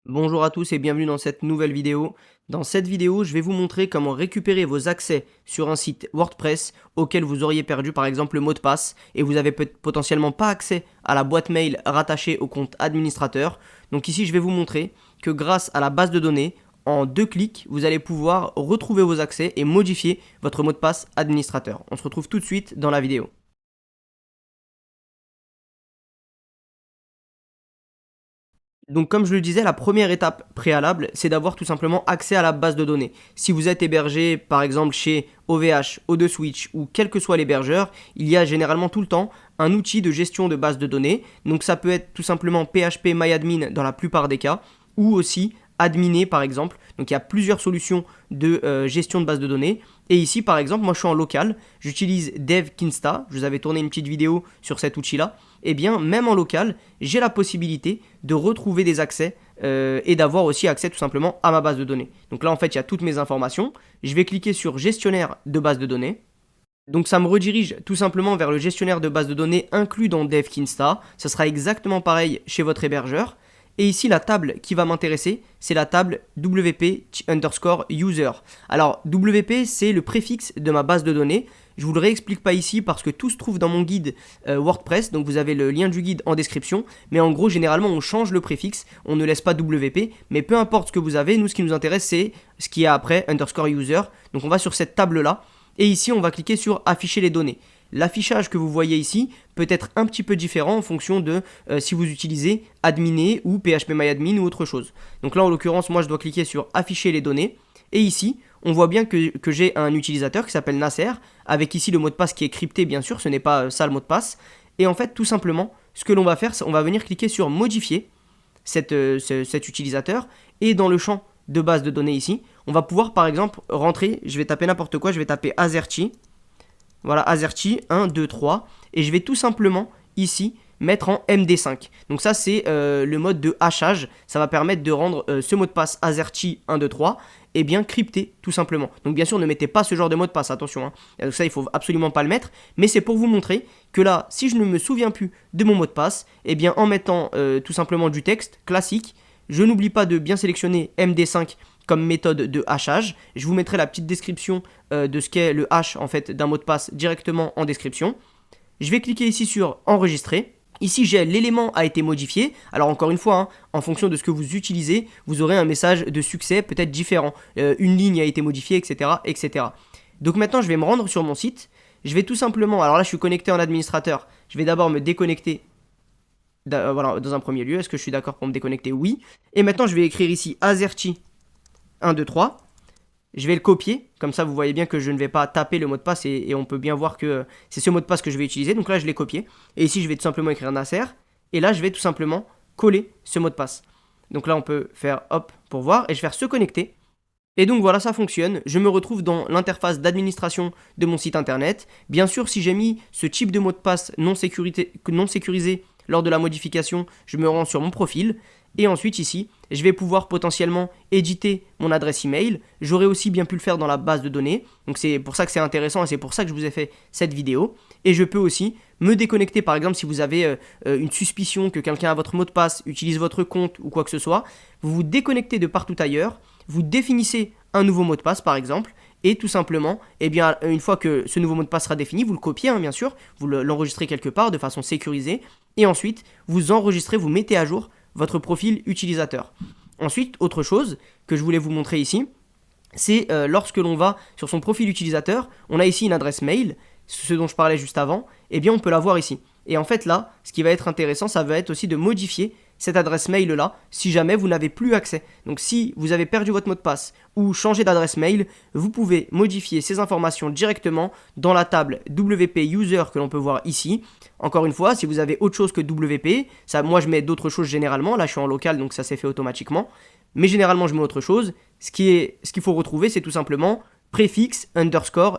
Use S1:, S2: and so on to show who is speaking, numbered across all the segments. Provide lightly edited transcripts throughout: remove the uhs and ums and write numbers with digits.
S1: Bonjour à tous et bienvenue dans cette nouvelle vidéo. Dans cette vidéo, je vais vous montrer comment récupérer vos accès sur un site WordPress auquel vous auriez perdu par exemple le mot de passe et vous avez potentiellement pas accès à la boîte mail rattachée au compte administrateur. Donc ici, je vais vous montrer que grâce à la base de données, en 2 clics, vous allez pouvoir retrouver vos accès et modifier votre mot de passe administrateur. On se retrouve tout de suite dans la vidéo. Donc comme je le disais, la première étape préalable, c'est d'avoir tout simplement accès à la base de données. Si vous êtes hébergé par exemple chez OVH, O2Switch ou quel que soit l'hébergeur, il y a généralement tout le temps un outil de gestion de base de données. Donc ça peut être tout simplement PHP dans la plupart des cas, ou aussi Adminé par exemple. Donc il y a plusieurs solutions de gestion de base de données. Et ici par exemple, moi je suis en local, j'utilise DevKinsta, je vous avais tourné une petite vidéo sur cet outil-là. Et bien même en local, j'ai la possibilité de retrouver des accès et d'avoir aussi accès tout simplement à ma base de données. Donc là en fait il y a toutes mes informations. Je vais cliquer sur gestionnaire de base de données. Donc ça me redirige tout simplement vers le gestionnaire de base de données inclus dans DevKinsta. Ça sera exactement pareil chez votre hébergeur. Et ici, la table qui va m'intéresser, c'est la table WP_user. Alors, WP, c'est le préfixe de ma base de données. Je vous le réexplique pas ici parce que tout se trouve dans mon guide WordPress. Donc, vous avez le lien du guide en description. Mais en gros, généralement, on change le préfixe. On ne laisse pas WP. Mais peu importe ce que vous avez, nous, ce qui nous intéresse, c'est ce qu'il y a après, _user. Donc, on va sur cette table-là. Et ici, on va cliquer sur afficher les données. L'affichage que vous voyez ici peut être un petit peu différent en fonction de si vous utilisez Adminé ou PHPMyAdmin ou autre chose. Donc là, en l'occurrence, moi, je dois cliquer sur afficher les données. Et ici, on voit bien que j'ai un utilisateur qui s'appelle Nasser, avec ici le mot de passe qui est crypté, bien sûr, ce n'est pas ça le mot de passe. Et en fait, tout simplement, ce que l'on va faire, c'est on va venir cliquer sur modifier cet utilisateur. Et dans le champ de base de données ici, on va pouvoir par exemple rentrer, je vais taper n'importe quoi, je vais taper Azerty. Voilà, Azerty 1, 2, 3. Et je vais tout simplement ici mettre en MD5. Donc ça c'est le mode de hachage. Ça va permettre de rendre ce mot de passe Azerty 1, 2, 3 et bien crypté tout simplement. Donc bien sûr ne mettez pas ce genre de mot de passe, attention. Donc ça il faut absolument pas le mettre. Mais c'est pour vous montrer que là, si je ne me souviens plus de mon mot de passe, et bien en mettant tout simplement du texte classique, je n'oublie pas de bien sélectionner MD5 comme méthode de hachage. Je vous mettrai la petite description de ce qu'est le hash en fait d'un mot de passe directement en description. Je vais cliquer ici sur enregistrer. Ici, j'ai l'élément a été modifié. Alors encore une fois, en fonction de ce que vous utilisez, vous aurez un message de succès peut-être différent. Une ligne a été modifiée, etc., etc. Donc maintenant, je vais me rendre sur mon site. Je vais tout simplement, alors là, je suis connecté en administrateur. Je vais d'abord me déconnecter voilà, dans un premier lieu. Est-ce que je suis d'accord pour me déconnecter? Oui. Et maintenant, je vais écrire ici Azerty 1, 2, 3. Je vais le copier, comme ça vous voyez bien que je ne vais pas taper le mot de passe et on peut bien voir que c'est ce mot de passe que je vais utiliser. Donc là je l'ai copié. Et ici je vais tout simplement écrire Nasser. Et là je vais tout simplement coller ce mot de passe. Donc là on peut faire hop pour voir et je vais faire se connecter. Et donc voilà, ça fonctionne. Je me retrouve dans l'interface d'administration de mon site internet. Bien sûr, si j'ai mis ce type de mot de passe non sécurisé lors de la modification, je me rends sur mon profil. Et ensuite ici, je vais pouvoir potentiellement éditer mon adresse email. J'aurais aussi bien pu le faire dans la base de données. Donc c'est pour ça que c'est intéressant et c'est pour ça que je vous ai fait cette vidéo. Et je peux aussi me déconnecter par exemple si vous avez une suspicion que quelqu'un a votre mot de passe, utilise votre compte ou quoi que ce soit. Vous vous déconnectez de partout ailleurs. Vous définissez un nouveau mot de passe par exemple. Et tout simplement, eh bien, une fois que ce nouveau mot de passe sera défini, vous le copiez bien sûr. Vous l'enregistrez quelque part de façon sécurisée. Et ensuite, vous enregistrez, vous mettez à jour votre profil utilisateur. Ensuite, autre chose que je voulais vous montrer ici, c'est lorsque l'on va sur son profil utilisateur, on a ici une adresse mail, ce dont je parlais juste avant, et bien on peut la voir ici. Et en fait là, ce qui va être intéressant, ça va être aussi de modifier cette adresse mail là si jamais vous n'avez plus accès. Donc si vous avez perdu votre mot de passe ou changé d'adresse mail, vous pouvez modifier ces informations directement dans la table WP User que l'on peut voir ici. Encore une fois, si vous avez autre chose que WP, ça, moi je mets d'autres choses généralement, là je suis en local donc ça s'est fait automatiquement, mais généralement je mets autre chose. Ce qu'il faut retrouver, c'est tout simplement préfixe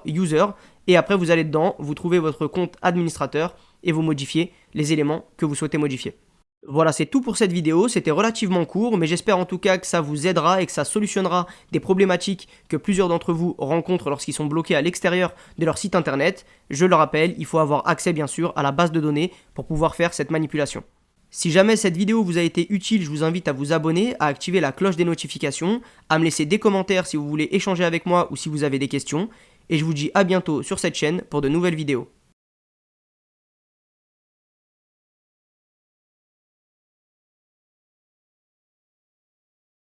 S1: _user et après vous allez dedans, vous trouvez votre compte administrateur et vous modifiez les éléments que vous souhaitez modifier. Voilà, c'est tout pour cette vidéo, c'était relativement court, mais j'espère en tout cas que ça vous aidera et que ça solutionnera des problématiques que plusieurs d'entre vous rencontrent lorsqu'ils sont bloqués à l'extérieur de leur site internet. Je le rappelle, il faut avoir accès bien sûr à la base de données pour pouvoir faire cette manipulation. Si jamais cette vidéo vous a été utile, je vous invite à vous abonner, à activer la cloche des notifications, à me laisser des commentaires si vous voulez échanger avec moi ou si vous avez des questions. Et je vous dis à bientôt sur cette chaîne pour de nouvelles vidéos.